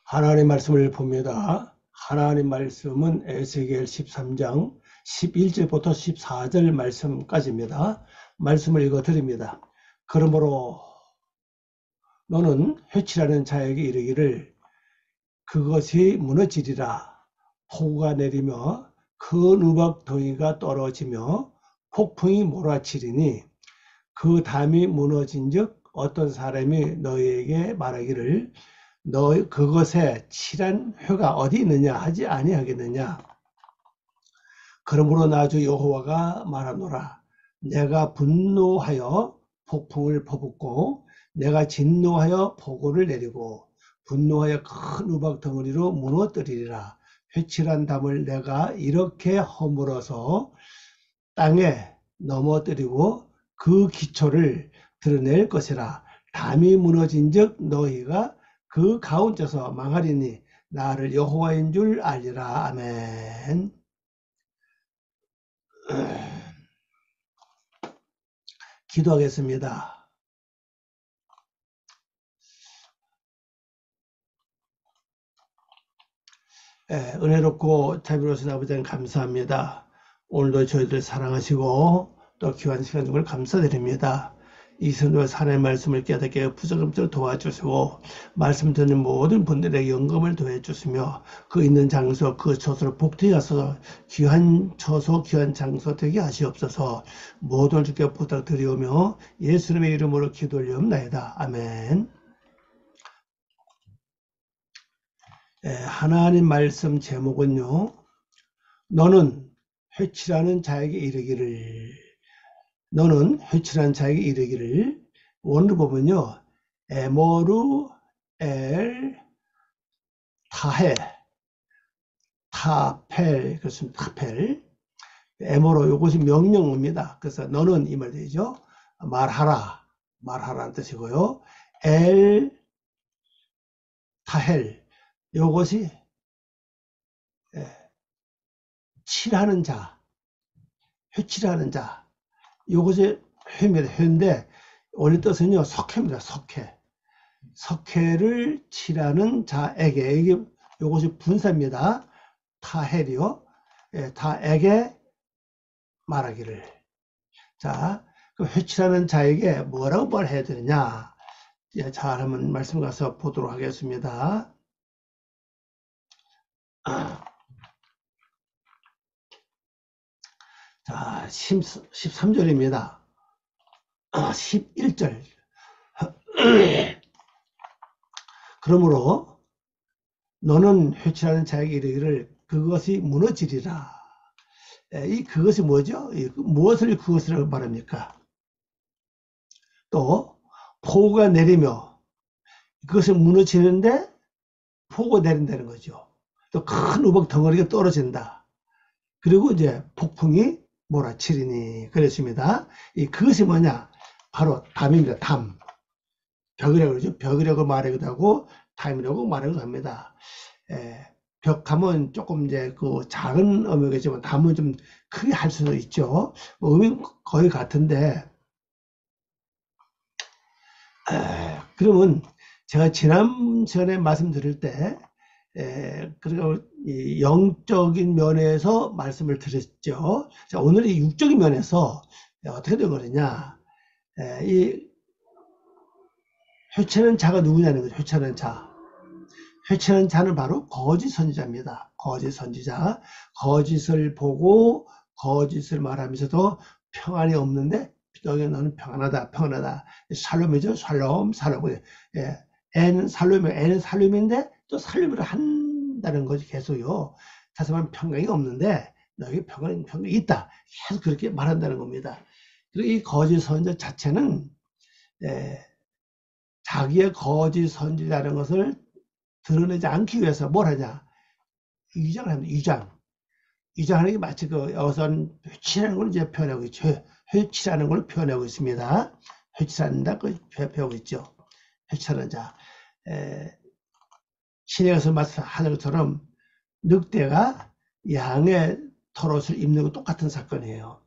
하나님 말씀을 봅니다. 하나님 말씀은 에스겔 13장 11절부터 14절 말씀까지입니다. 말씀을 읽어 드립니다. 그러므로 너는 회칠하는 자에게 이르기를 그것이 무너지리라. 폭우가 내리며 큰 우박덩이가 떨어지며 폭풍이 몰아치리니 그 담이 무너진즉 어떤 사람이 너희에게 말하기를 너 그것에 칠한 회가 어디 있느냐 하지 아니하겠느냐. 그러므로 나 주 여호와가 말하노라. 내가 분노하여 폭풍을 퍼붓고 내가 진노하여 폭우를 내리고 분노하여 큰 우박 덩어리로 무너뜨리리라. 회칠한 담을 내가 이렇게 허물어서 땅에 넘어뜨리고 그 기초를 드러낼 것이라. 담이 무너진즉 너희가 그 가운데서 망하리니 나를 여호와인 줄 알리라. 아멘. 기도하겠습니다. 은혜롭고 자비로우신 아버지 하나님 감사합니다. 오늘도 저희들 사랑하시고 또 귀한 시간 중을 감사드립니다. 이 선도와 하나님의 말씀을 깨닫게 부정금처럼 도와주시고 말씀 듣는 모든 분들에게 영감을 더해주시며 그 있는 장소 그 처소를 복되게 하소서. 귀한 처소 귀한 장소 되게 하시옵소서. 모든 주께 부탁드리오며 예수님의 이름으로 기도 올리옵나이다. 아멘. 하나님 말씀 제목은요, 너는 회칠하는 자에게 이르기를, 너는 회칠한 자에게 이르기를. 원을 보면요, 에모루 엘 타헤 타펠, 그렇습니다. 타펠. 에모로, 이것이 명령어입니다. 그래서 너는 이 말 되죠. 말하라는 뜻이고요. 엘 타헬, 요것이 칠하는 자, 회칠하는 자, 요것이 회입니다. 회인데 원래 뜻은요 석회입니다. 석회를 칠하는 자에게, 이게 요것이 분사입니다. 타헬이요. 다에게 말하기를. 자, 그 회칠하는 자에게 뭐라고 말해야 되느냐. 자, 한번 말씀 가서 보도록 하겠습니다. 자, 13절입니다. 11절. 그러므로 너는 회칠하는 자에게 이르기를 그것이 무너지리라. 이 그것이 뭐죠? 무엇을 그것을 말합니까? 또 폭우가 내리며 그것이 무너지는데 폭우가 내린다는 거죠. 또 큰 우박 덩어리가 떨어진다. 그리고 이제 폭풍이 몰아치리니 그랬습니다. 이 그것이 뭐냐? 바로 담입니다. 담. 벽이라고 그러죠. 벽이라고 말하기도 하고 담이라고 말하기도 합니다. 벽하면 조금 이제 그 작은 어명이지만 담은 좀 크게 할 수도 있죠. 뭐 의미는 거의 같은데, 그러면 제가 지난전에 말씀드릴 때 그리고 이 영적인 면에서 말씀을 드렸죠. 자, 오늘 이 육적인 면에서 어떻게 된 거냐? 이 회칠하는 자가 누구냐는 거죠. 회칠하는 자. 회칠하는 자는 바로 거짓 선지자입니다. 거짓 선지자. 거짓을 보고 거짓을 말하면서도 평안이 없는데 여기 너는 평안하다, 평안하다. 살롬이죠. 살롬. 애는 살롬이에요. 애는 살롬인데 또 살림을 한다는 거지. 계속요. 다시 말하면 평강이 없는데 너에게 평강이 있다. 계속 그렇게 말한다는 겁니다. 그리고 이 거짓 선지자 자체는 자기의 거짓 선지자라는 것을 드러내지 않기 위해서 뭘 하냐? 위장을 합니다. 위장하는 게 마치 그 여기서는 회칠하는 걸 이제 표현하고 있죠. 회칠하는 걸 표현하고 있습니다. 회칠한다 그 표현하고 있죠. 회칠하는 자. 신약에서 말씀하는 것처럼 늑대가 양의 털옷을 입는 거 똑같은 사건이에요.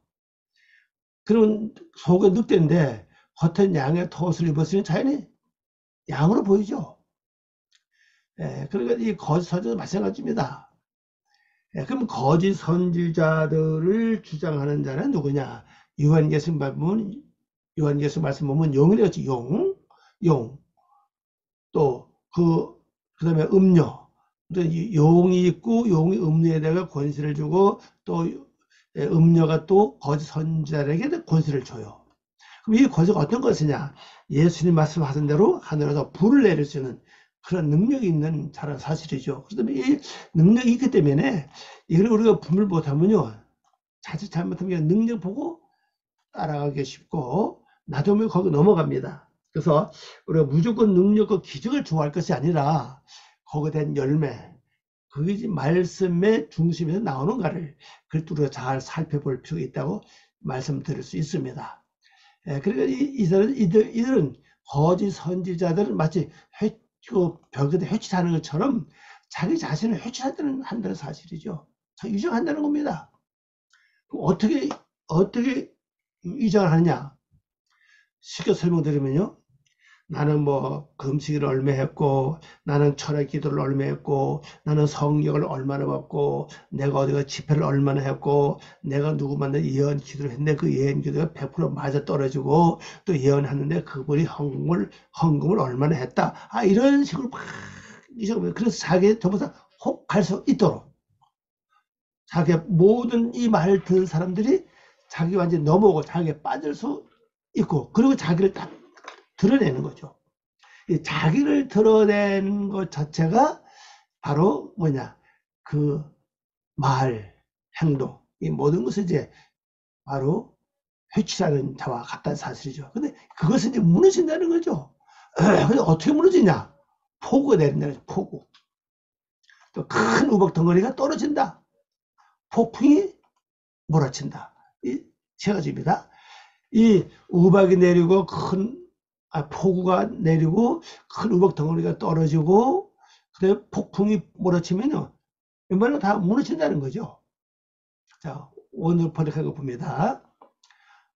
그런 속은 늑대인데 겉은 양의 털옷을 입었으니 자연히 양으로 보이죠. 그러니까 이 거짓 선지자도 마찬가지입니다. 그럼 거짓 선지자들을 주장하는 자는 누구냐? 요한계시록 말씀 보면 용이랬지. 용. 또 그다음에 음료. 용이 있고 용이 음료에다가 권세를 주고 또 음료가 또 거짓 선지자에게 권세를 줘요. 그럼 이 권세가 어떤 것이냐? 예수님 말씀하신 대로 하늘에서 불을 내릴 수 있는 그런 능력이 있는 자란 사실이죠. 그다음에 이 능력이 있기 때문에 이걸 우리가 분별 못하면요, 자칫 잘못하면 능력 보고 따라가기 쉽고 놔두면 거기 넘어갑니다. 그래서 우리가 무조건 능력과 기적을 좋아할 것이 아니라 거기에 대한 열매, 그게 말씀의 중심에서 나오는가를 그것도 우리가 잘 살펴볼 필요가 있다고 말씀드릴 수 있습니다. 그러니까 이들은 거짓 선지자들은 마치 벽에다 회치하는 것처럼 자기 자신을 회치한다는 사실이죠. 유정한다는 겁니다. 어떻게 위장을 하느냐? 쉽게 설명드리면요, 나는 뭐 금식을 얼마 했고, 나는 철학 기도를 얼마 했고, 나는 성령을 얼마나 받고, 내가 어디가 집회를 얼마나 했고, 내가 누구 만나 예언 기도를 했는데 그 예언 기도가 100% 맞아 떨어지고, 또 예언하는데 그분이 헌금을 얼마나 했다. 이런 식으로 막 그래서 자기 전부 다 혹할 수 있도록 자기 모든 이 말을 듣는 사람들이 자기 완전히 넘어오고 자기에 빠질 수 있고, 그리고 자기를 딱 드러내는 거죠. 자기를 드러내는 것 자체가 바로 뭐냐, 그 말, 행동, 이 모든 것을 이제 바로 회치라는 자와 같다는 사실이죠. 근데 그것은 이제 무너진다는 거죠. 근데 어떻게 무너지냐? 폭우가 내린다는 거죠. 폭우. 또 큰 우박 덩어리가 떨어진다. 폭풍이 몰아친다. 이 세 가지입니다. 이 우박이 내리고 폭우가 내리고 큰 우박 덩어리가 떨어지고 그다음에 폭풍이 몰아치면요, 웬만하면 다 무너진다는 거죠. 자, 오늘 번역한 거 봅니다.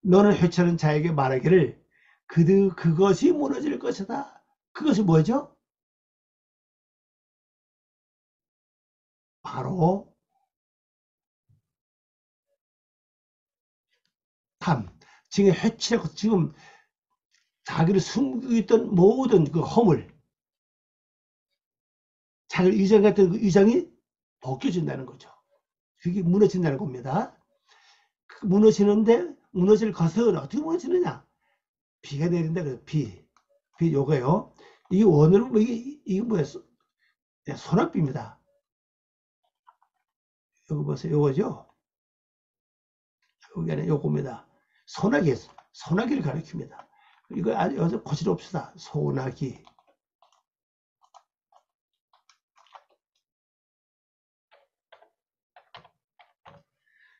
너는 회치하는 자에게 말하기를 그것이 무너질 것이다. 그것이 뭐죠? 바로 탐. 지금 회치하고 지금 자기를 숨기고 있던 모든 그 허물, 자기 위장 같은 그 위장이 벗겨진다는 거죠. 그게 무너진다는 겁니다. 무너질 것은 어떻게 무너지느냐? 비가 내린다 그래요. 비 요거요. 이게 원어로 뭐 이게 뭐야? 소낙비입니다. 요거 보세요. 요거죠. 여기는 요겁니다. 소나기를 가리킵니다. 이거 아주 고치럽시다. 소나기.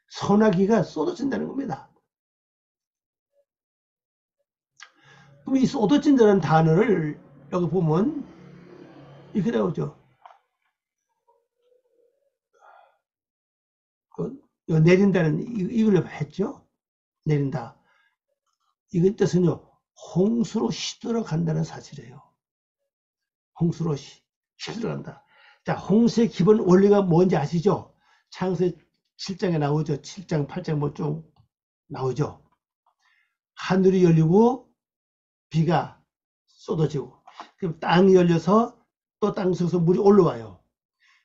소나기가 쏟아진다는 겁니다. 그럼 이 쏟아진다는 단어를 여기 보면 이렇게 나오죠. 내린다는 이걸 했죠. 내린다. 이것 뜻은요, 홍수로 시들어 간다는 사실이에요. 홍수로 시들어 간다. 자, 홍수의 기본 원리가 뭔지 아시죠? 창세기 7장에 나오죠. 7장, 8장 뭐 좀 나오죠. 하늘이 열리고 비가 쏟아지고, 그럼 땅이 열려서 또 땅 속에서 물이 올라와요.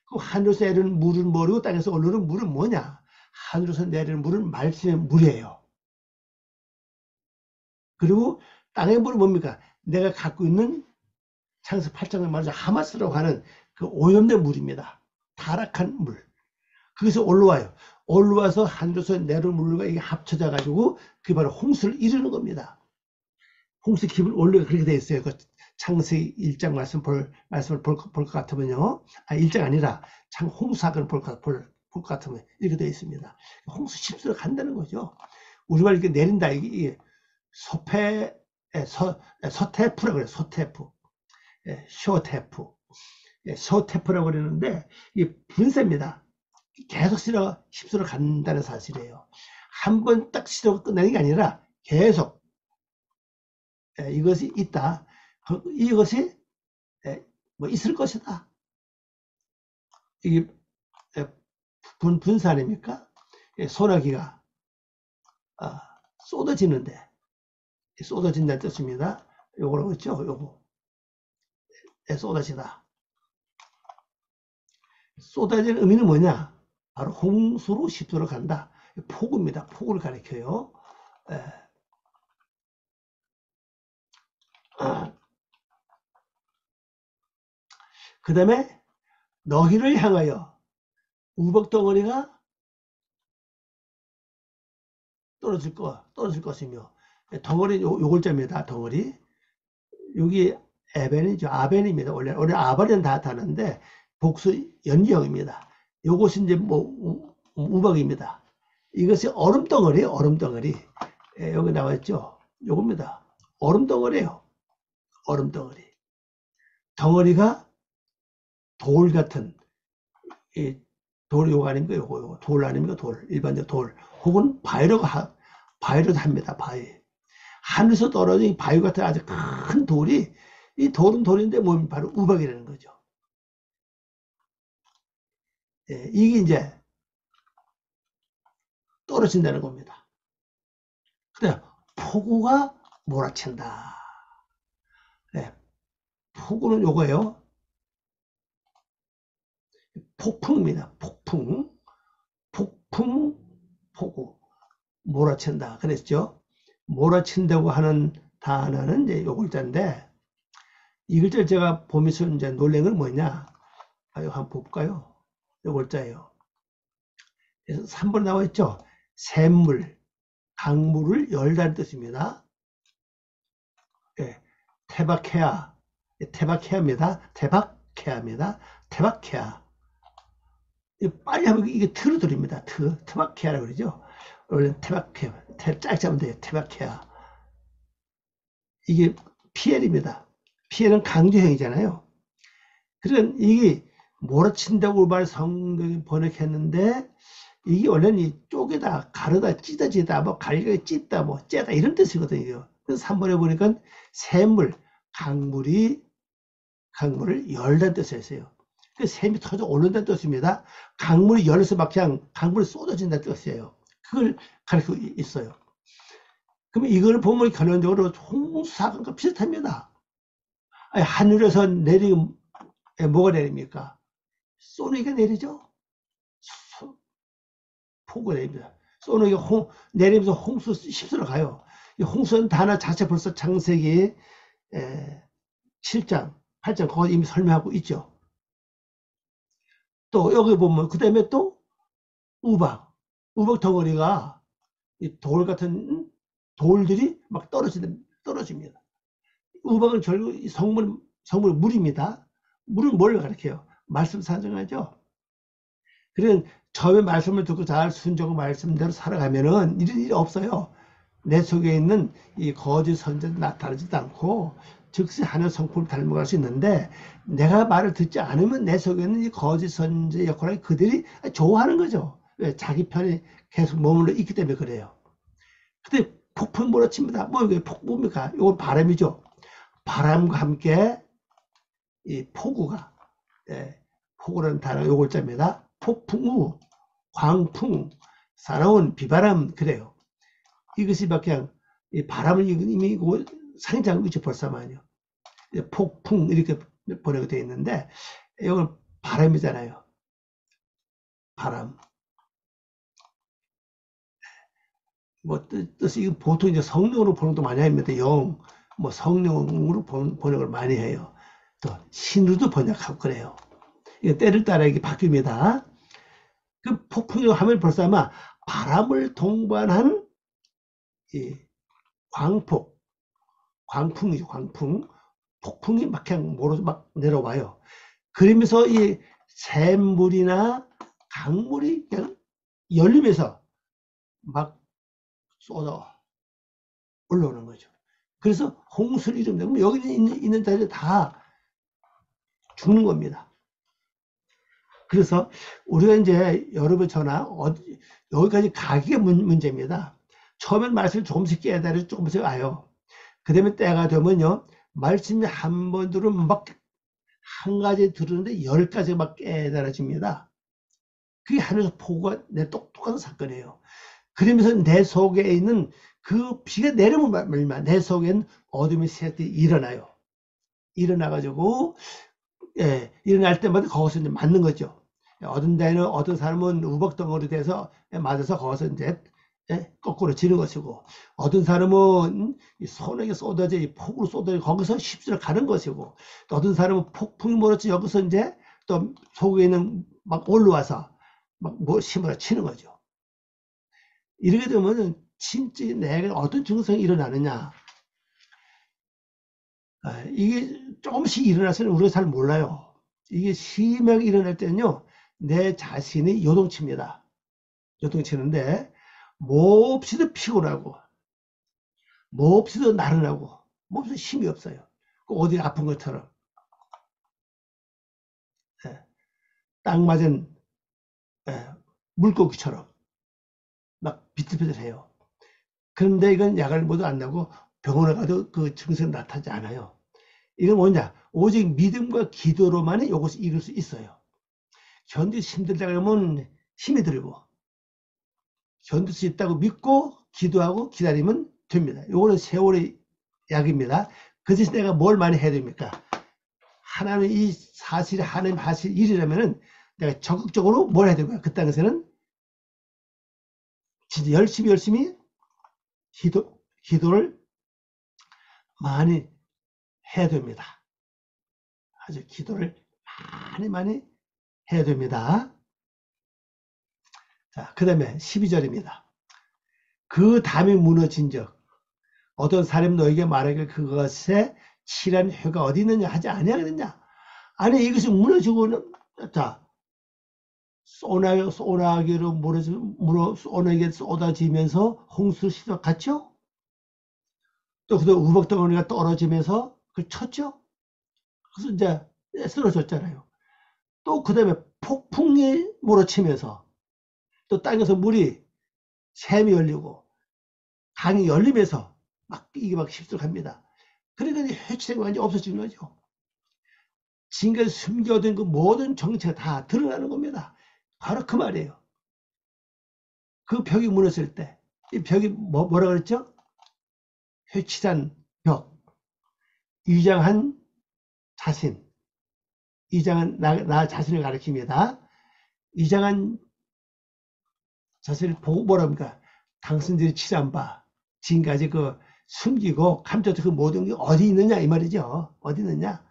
그럼 하늘에서 내리는 물은 뭐고 땅에서 올라오는 물은 뭐냐? 하늘에서 내리는 물은 말씀의 물이에요. 그리고 땅의 물은 뭡니까? 내가 갖고 있는 창세기 8장에 말하자 하마스라고 하는 그 오염된 물입니다. 타락한 물. 거기서 올라와요. 올라와서 하늘에서 내려오는 물과 이게 합쳐져 가지고 그게 바로 홍수를 이루는 겁니다. 홍수 기본 원리가 그렇게 되어 있어요. 그 창세기 1장 말씀을 볼 것 같으면요. 1장 아니라 홍수학을 볼 것 같으면 이렇게 되어 있습니다. 홍수 십수로 간다는 거죠. 우리말 이렇게 내린다. 이게 서태프라고 그래요. 서태프. 쇼테프라고 그러는데 이게 분쇄입니다. 계속 십수로 간다는 사실이에요. 한 번 딱 시도가 끝나는 게 아니라 계속 이것이 있다. 이것이 뭐 있을 것이다. 이게 분사 아닙니까? 소나기가 쏟아지는데, 쏟아진다는 뜻입니다. 요거라고 했죠? 요거. 쏟아지다. 쏟아지는 의미는 뭐냐? 바로 홍수로 십도로 간다. 폭우입니다. 폭우를 가리켜요. 그 다음에 너희를 향하여 우박 덩어리가 떨어질 것이며, 덩어리 요 글자입니다. 덩어리. 여기 에벤이죠. 아벤입니다. 원래 아발은 다 다는데 복수 연기형입니다. 요것이 이제 뭐 우박입니다. 이것이 얼음덩어리, 얼음덩어리. 여기 나와있죠. 요겁니다. 얼음덩어리예요. 얼음덩어리. 덩어리가 돌 같은, 돌 요거 아닙니까? 요거 돌 아닙니까? 돌. 일반적 돌. 혹은 바위로도 합니다. 바위. 하늘에서 떨어진 바위 같은 아주 큰 돌이, 이 돌은 돌인데 뭐 바로 우박이라는 거죠. 이게 이제 떨어진다는 겁니다. 그래, 폭우가 몰아친다. 폭우는 요거예요. 폭풍입니다. 폭풍, 폭우, 몰아친다. 그랬죠? 몰아친다고 하는 단어는 이제 요 글자인데, 이 글자를 제가 보면서 이제 놀란 건 뭐냐? 한번 볼까요? 요 글자예요. 그래서 3번 나와 있죠? 샘물, 강물을 열다는 뜻입니다. 테바케아, 테바케아입니다. 테바케아. 빨리 하면 이게 트로 들립니다. 테바케아라고 그러죠. 원래 테바케아, 짧게 하면 돼요. 테바케아. 이게 PL입니다. PL은 강조형이잖아요. 그러니까 이게 몰아친다고 성경이 번역했는데, 이게 원래는 이 쪼개다, 가르다, 찢어지다, 뭐 갈리게 찢다, 뭐 째다 이런 뜻이거든요. 그래서 3번에 보니까 샘물, 강물을 열다는 뜻을 했어요. 그 샘이 터져 오른다는 뜻입니다. 강물이 열려서 막 그냥 강물이 쏟아진다는 뜻이에요. 그걸 가르치고 있어요. 그러면 이걸 보면 결론적으로 홍수사건과 비슷합니다. 아니, 하늘에서 내리면 뭐가 내립니까? 소나기가 내리죠. 폭우가 내립니다. 소나기가 내리면서 홍수 십수로 가요. 이 홍수는 단어 자체 벌써 창세기 7장, 8장 거기 이미 설명하고 있죠. 또 여기 보면 그 다음에 또 우박 덩어리가 이 돌 같은 돌들이 막 떨어집니다. 우박은 결국 성물 물입니다. 물은 뭘 가리켜요? 말씀 사정하죠. 그러면 처음에 말씀을 듣고 잘 순종하고 말씀대로 살아가면은 이런 일이 없어요. 내 속에 있는 이 거짓 선자도 나타나지도 않고 즉시 하나님 성품을 닮아갈 수 있는데, 내가 말을 듣지 않으면 내 속에 있는 이 거짓 선자 역할을 그들이 좋아하는 거죠. 왜? 자기 편에 계속 머물러 있기 때문에 그래요. 근데 폭풍 몰아칩니다. 뭐 이게 뭡니까? 이건 바람이죠. 바람과 함께 이 폭우가, 폭우라는 단어 요 글자입니다. 폭풍우, 광풍, 사나운 비바람, 그래요. 이것이 막 그냥 이 바람을 이미 상징하고 있죠. 벌써만요. 폭풍 이렇게 번역이 되어 있는데, 이건 바람이잖아요. 바람. 뭐 뜻이 보통 이제 성령으로 번역도 많이 합니다. 뭐 성령으로 번역을 많이 해요. 또 신으로도 번역하고 그래요. 이거 때를 따라 이게 바뀝니다. 그 폭풍이라고 하면 벌써 아마 바람을 동반한 이 광풍이죠. 폭풍이 막 그냥 몰아서 막 내려와요. 그러면서 이 샘물이나 강물이 그냥 열리면서 막 쏟아 올라오는 거죠. 그래서 홍수를 이룹니다. 그럼 여기 있는 자들 다 죽는 겁니다. 그래서 우리가 이제 여러분 저나 여기까지 가기가 문제입니다. 처음엔 말씀을 조금씩 깨달아서 조금씩 와요. 그 다음에 때가 되면요, 말씀이 한 번 들으면 막 한 가지 들었는데 10가지 막 깨달아집니다. 그게 하늘에서 폭우가 내 똑똑한 사건이에요. 그러면서 내 속에 있는 그 비가 내리면 말마 내 속에는 어둠의 세력들이 일어나요. 일어나가지고 일어날 때마다 거기서 이제 맞는 거죠. 어떤 데는 어떤 사람은 우박덩어리 돼서 맞아서 거기서 이제 거꾸로 지는 것이고, 어떤 사람은 손에게 쏟아져 폭으로 쏟아져 거기서 십수를 가는 것이고, 또 어떤 사람은 폭풍이 몰아쳐 여기서 이제 또 속에 있는 막 올라와서 막 뭐 심으러 치는 거죠. 이렇게 되면 진짜 내가 어떤 증상이 일어나느냐, 이게 조금씩 일어나서는 우리가 잘 몰라요. 이게 심하게 일어날 때는요, 내 자신이 요동칩니다. 요동치는데 몹시도 피곤하고 몹시도 나른하고 몹시도 힘이 없어요. 어디 아픈 것처럼 딱 맞은 물고기처럼 막 비틀비틀해요. 그런데 이건 약을 모두 안 나고 병원에 가도 그 증상 나타나지 않아요. 이건 뭐냐? 오직 믿음과 기도로만 이것을 이길 수 있어요. 견디기 힘들다 그러면 힘이 들고, 견딜 수 있다고 믿고 기도하고 기다리면 됩니다. 이거는 세월의 약입니다. 그 대신 내가 뭘 많이 해야 됩니까? 하나님 이 사실이 하나님 하실 일이라면은 내가 적극적으로 뭘 해야 되고요. 그 땅에서는 진짜 열심히 기도를 많이 해야 됩니다. 아주 기도를 많이 해야 됩니다. 자, 그 다음에 12절입니다. 그 담이 무너진 적 어떤 사람이 너에게 말하길 그것에 칠한 혀가 어디 있느냐 하지 아니하느냐. 아니 이것이 무너지고 자 소나기로 소나기에 쏟아지면서 홍수를 시작했죠. 또 그다음 우박덩어리가 떨어지면서 그걸 쳤죠. 그래서 이제 쓰러졌잖아요. 또 그 다음에 폭풍이 몰아치면서 또 땅에서 물이 샘이 열리고 강이 열리면서 막 이게 막 휩쓸갑니다. 그러니까 해치된 거 완전히 없어지는 거죠. 지금까지 숨겨둔 그 모든 정체가 다 드러나는 겁니다. 바로 그 말이에요. 그 벽이 무너질 때, 이 벽이 뭐라 그랬죠? 회치산 벽, 위장한 자신, 위장한 나 자신을 가리킵니다. 위장한 자신을 보고 뭐랍니까? 당신들이 치란 바, 지금까지 그 숨기고 감췄던 그 모든 게 어디 있느냐 이 말이죠. 어디 있느냐?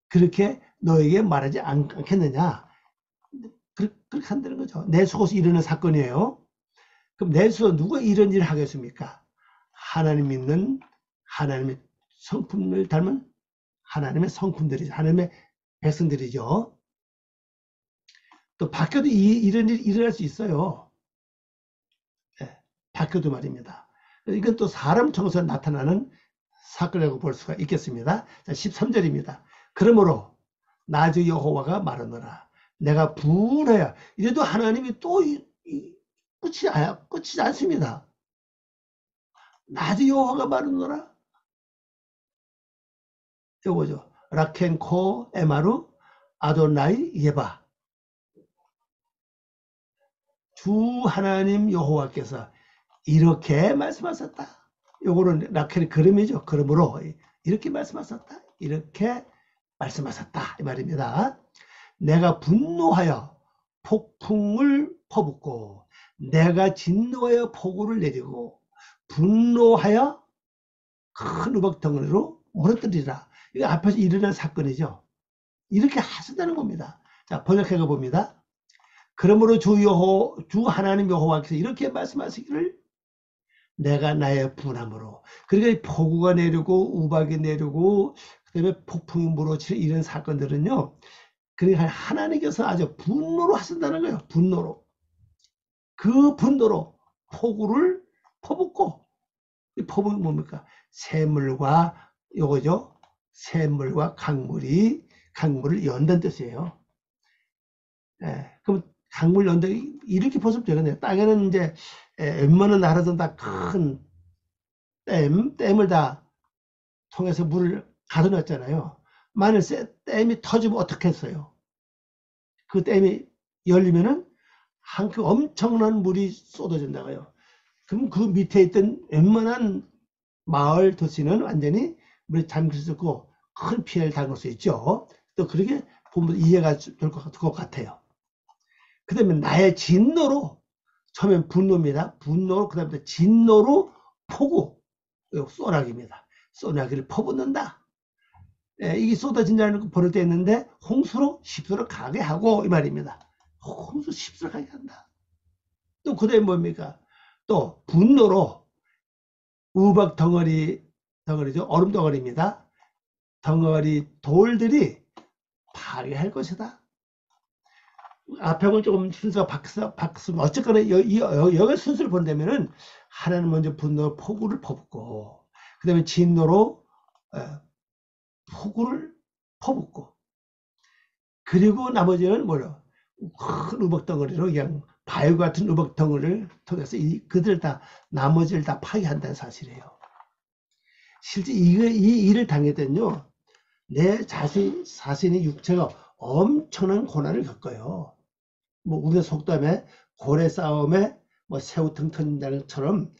그렇게 너에게 말하지 않겠느냐? 그렇게 한다는 거죠. 내 속에서 일어나는 사건이에요. 그럼 내 속에서 누가 이런 일을 하겠습니까? 하나님 믿는 하나님의 성품을 닮은 하나님의 성품들이죠. 하나님의 백성들이죠. 또 밖에도 이런 일이 일어날 수 있어요. 네, 밖에도 말입니다. 이건 또 사람 통해서 나타나는 사건이라고 볼 수가 있겠습니다. 자, 13절입니다. 그러므로 나 주 여호와가 말하노라. 내가 분하여 이래도 하나님이 또 끝이 않습니다. 나 주 여호와가 말하노라. 요거죠. 라켄코 에마루 아도나이 예바. 주 하나님 여호와께서 이렇게 말씀하셨다. 요거는 라켄의 그림이죠. 그러므로 이렇게 말씀하셨다. 이렇게 말씀하셨다. 이 말입니다. 내가 분노하여 폭풍을 퍼붓고 내가 진노하여 폭우를 내리고 분노하여 큰 우박 덩어리로 무너뜨리라. 이거 앞에서 일어난 사건이죠. 이렇게 하신다는 겁니다. 자, 번역해 봅니다. 그러므로 주 하나님 여호와께서 이렇게 말씀하시기를 내가 나의 분함으로, 그러니까 폭우가 내리고 우박이 내리고 그다음에 폭풍이 몰아치는 이런 사건들은요, 그러니까 하나님께서 아주 분노로 하신다는 거예요. 분노로. 그 분노로 폭우를 퍼붓고, 이 퍼붓은 뭡니까? 샘물과 요거죠. 샘물과 강물을 연다는 뜻이에요. 그럼 강물 연다 이렇게 보시면 되겠네요. 땅에는 이제 웬만한 나라든 다 큰 댐을 다 통해서 물을 가둬놨잖아요. 만일 댐이 터지면 어떻겠어요? 그 댐이 열리면은 한큼 엄청난 물이 쏟아진다고요. 그럼 그 밑에 있던 웬만한 마을 도시는 완전히 물에 잠길 수 있고 큰 피해를 당할 수 있죠. 또 그렇게 보면 이해가 될 것 같아요. 그 다음에 나의 진노로, 처음엔 분노입니다. 분노로, 그 다음에 진노로 폭우, 소나기입니다. 소나기를 퍼붓는다. 예, 이게 쏟아진다는 버릇 있는데 홍수로 십수를 가게 하고 이 말입니다. 홍수 십수를 가게 한다. 또 그 다음에 뭡니까? 또 분노로 우박 덩어리죠. 얼음 덩어리입니다. 덩어리 돌들이 파괴할 것이다. 앞에 조금 순서가 바뀌었으면 어쨌거나 여기 순서를 본다면은 하나는 먼저 분노로 폭우를 퍼붓고 그 다음에 진노로 폭우를 퍼붓고 그리고 나머지는 뭐요? 큰 우박 덩어리로 그냥 바위 같은 우박 덩어리를 통해서 그들 다 나머지를 다 파괴한다는 사실이에요. 실제 이 일을 당했더니요, 내 자신의 육체가 엄청난 고난을 겪어요. 뭐 우리가 속담에 고래 싸움에 뭐 새우 등 터진다는 것처럼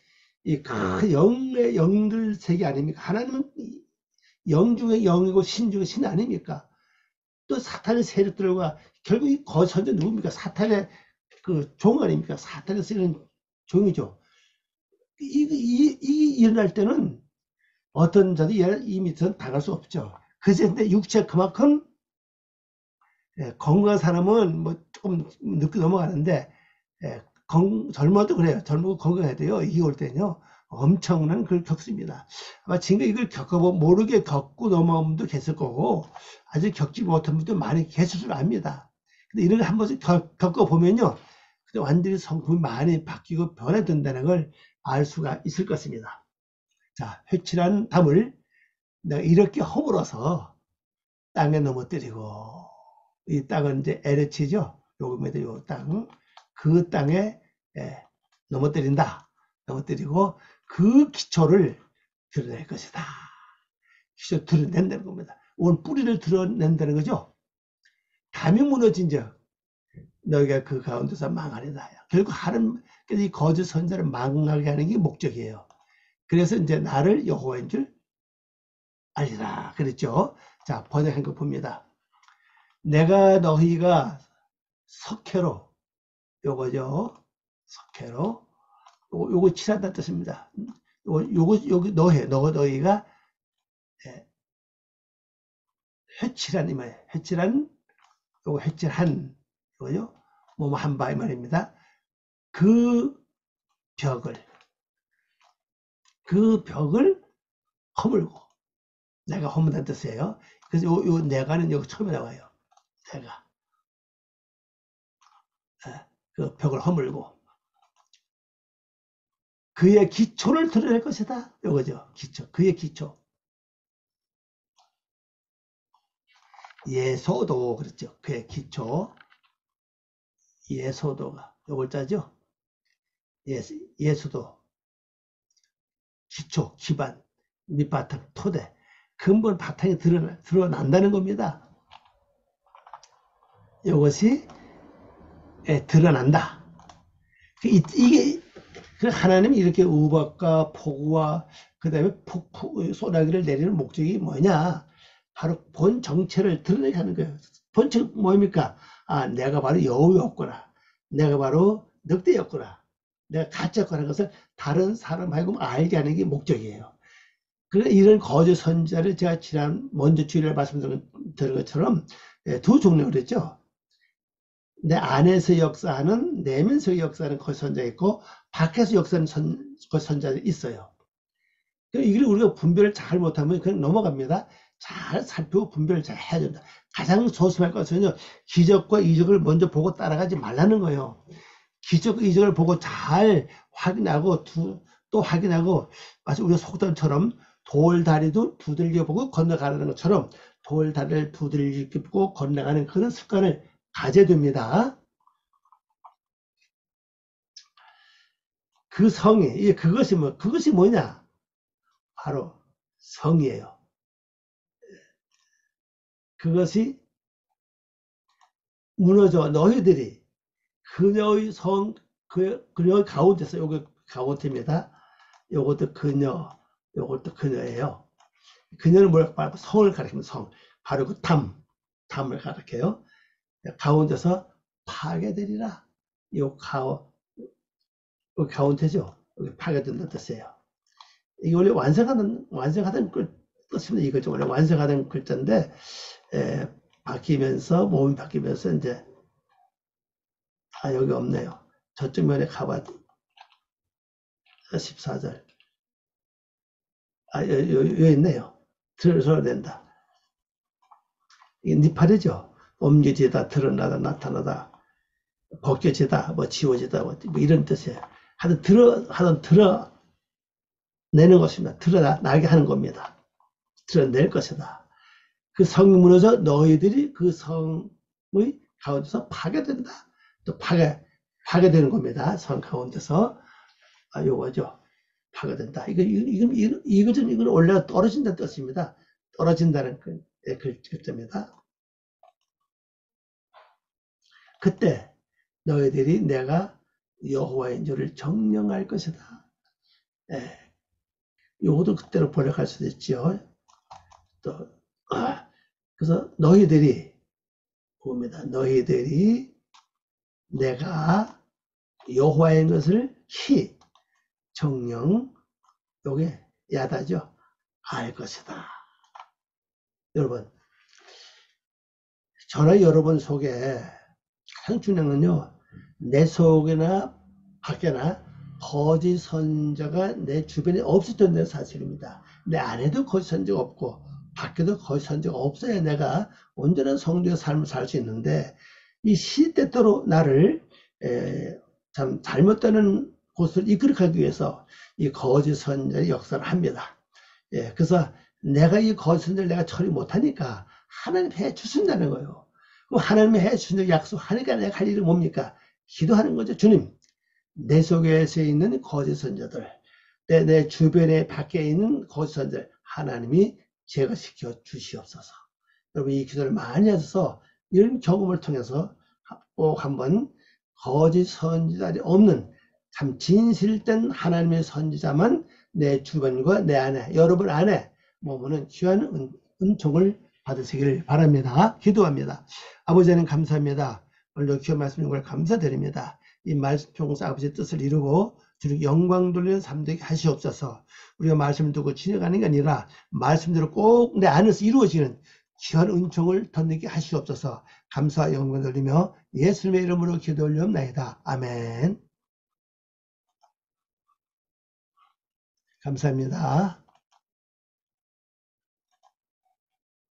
이 큰 영의 영들 세계 아닙니까? 하나님은 영 중에 영이고 신 중에 신 아닙니까? 또 사탄의 세력들과 결국 이 거선자 누굽니까? 사탄의 그 종 아닙니까? 사탄이 쓰는 종이죠. 이 일어날 때는 어떤 자도 이 밑에는 당할 수 없죠. 그런데 육체가 그만큼 건강한 사람은 뭐 조금 늦게 넘어가는데 젊어도 그래요. 젊고 건강해야 돼요. 이게 올 때는요. 엄청난 걸 겪습니다. 아마 지금 이걸 겪어보면 모르게 겪고 넘어온 분도 계실 거고 아직 겪지 못한 분도 많이 계실 줄 압니다. 근데 이런 걸 한 번씩 겪어보면요. 완전히 성품이 많이 바뀌고 변화된다는 걸 알 수가 있을 것입니다. 자, 회칠한 담을 내가 이렇게 허물어서 땅에 넘어뜨리고 이 땅은 이제 LH죠. 요금에도 요 땅, 그 땅에 넘어뜨린다. 넘어뜨리고 그 기초를 드러낼 것이다. 기초 드러낸다는 겁니다. 원 뿌리를 드러낸다는 거죠. 담이 무너진 적 너희가 그 가운데서 망하리다. 결국 이 거짓 선자를 망하게 하는 게 목적이에요. 그래서 이제 나를 여호와인 줄 알리라 그랬죠. 자, 번역한 거 봅니다. 내가 너희가 석회로 요거죠. 석회로 요거 칠한다는 뜻입니다. 요거 너희가 회칠한 이 말이에요. 회칠한 요거 회칠한 요거죠. 뭐뭐 한 바 이 말입니다. 그 벽을 허물고 내가 허물다는 뜻이에요. 그래서 요 내가는 여기 처음에 나와요. 내가 그 벽을 허물고 그의 기초를 드러낼 것이다. 요거죠. 기초. 그의 기초. 예소도 그렇죠. 그의 기초. 예소도가 요걸 짜죠. 예수도 기초, 기반, 밑바탕, 토대, 근본 바탕이 드러난다는 겁니다. 이것이 드러난다. 이게 하나님이 이렇게 우박과 폭우와 그 다음에 소나기를 내리는 목적이 뭐냐? 바로 본 정체를 드러내게 하는 거예요. 본체 뭡니까? 아, 내가 바로 여호와였구나. 내가 바로 늑대였구나. 내가 가짜였구나. 것을 다른 사람하고 알게 하는 게 목적이에요. 그래 이런 거짓 선자를 제가 먼저 주일에 말씀드린 것처럼 두 종류로 그랬죠. 내 안에서 역사하는 내면서 역사하는 거짓 선자 있고 밖에서 역사하는 거짓 선자들이 있어요. 이걸 우리가 분별을 잘 못하면 그냥 넘어갑니다. 잘 살피고 분별을 잘 해야 된다. 가장 조심할 것은요, 기적과 이적을 먼저 보고 따라가지 말라는 거예요. 기적과 이적을 보고 잘 확인하고 또 확인하고, 마치 우리가 속담처럼 돌다리도 두들겨 보고 건너가는 것처럼 돌다리를 두들겨 보고 건너가는 그런 습관을 가져야 됩니다. 그 성이, 그것이 뭐냐? 바로 성이에요. 그것이 무너져 너희들이 그녀의 그녀의 가운데서, 요거 가운데입니다. 요것도 그녀, 요것도 그녀예요. 그녀는 뭘 성을 가리키면 성, 바로 그 담을 가리켜요. 가운데서 파괴되리라. 요 가운데죠. 여기 파괴된다는 뜻이에요. 이게 원래 완성하다는 뜻입니다. 이거 좀 원래 완성하다는 글자인데, 바뀌면서, 몸이 바뀌면서, 이제, 여기 없네요. 저쪽 면에 가봐. 14절. 여기 있네요. 드러내야 된다. 이게 니팔이죠. 옮겨지다, 드러나다, 나타나다, 벗겨지다, 뭐 지워지다, 뭐 이런 뜻이에요. 하여튼 드러내는 것입니다. 드러나게 하는 겁니다. 드러낼 것이다. 그 성이 무너져 너희들이 그 성의 가운데서 파괴된다. 또 파괴되는 겁니다. 성 가운데서. 요거죠. 파괴된다. 이거는 원래 떨어진다는 뜻입니다. 떨어진다는 글자입니다. 그때 너희들이 내가 여호와인 줄을 정령할 것이다. 요것도 그때로 번역할 수도 있죠. 또 그래서 너희들이 봅니다. 너희들이 내가 여호와인 것을 정령, 요게 야다죠. 알 것이다. 여러분, 저나 여러분 속에 가장 중요한 건요, 내 속이나 밖에나 거짓 선자가 내 주변에 없었던 사실입니다. 내 안에도 거짓 선자가 없고 밖에도 거짓 선자가 없어야 내가 온전한 성도의 삶을 살 수 있는데, 이 시때때로 나를 참 잘못되는 곳을 이끌어가기 위해서 이 거짓 선자의 역사를 합니다. 그래서 내가 이 거짓 선자를 내가 처리 못하니까 하나님 해 주신다는 거예요. 그럼 하나님이 해 주신다고 약속하니까 내가 할 일은 뭡니까? 기도하는 거죠. 주님, 내 속에서 있는 거짓 선자들, 내 주변에 밖에 있는 거짓 선자들, 하나님이 제거시켜 주시옵소서. 여러분, 이 기도를 많이 하셔서 이런 경험을 통해서 꼭 한번 거짓 선지자들이 없는 참 진실된 하나님의 선지자만 내 주변과 내 안에, 여러분 안에 머무는 귀한 은총을 받으시길 바랍니다. 기도합니다. 아버지 하나님 감사합니다. 오늘도 귀한 말씀 걸 감사드립니다. 이 말씀 통해서 아버지의 뜻을 이루고 주님 영광 돌리는 삶 되게 하시옵소서. 우리가 말씀을 두고 지나가는 게 아니라 말씀대로 꼭 내 안에서 이루어지는 귀한 은총을 덧내게 하시옵소서. 감사와 영광 돌리며 예수님의 이름으로 기도 올리옵나이다. 아멘. 감사합니다.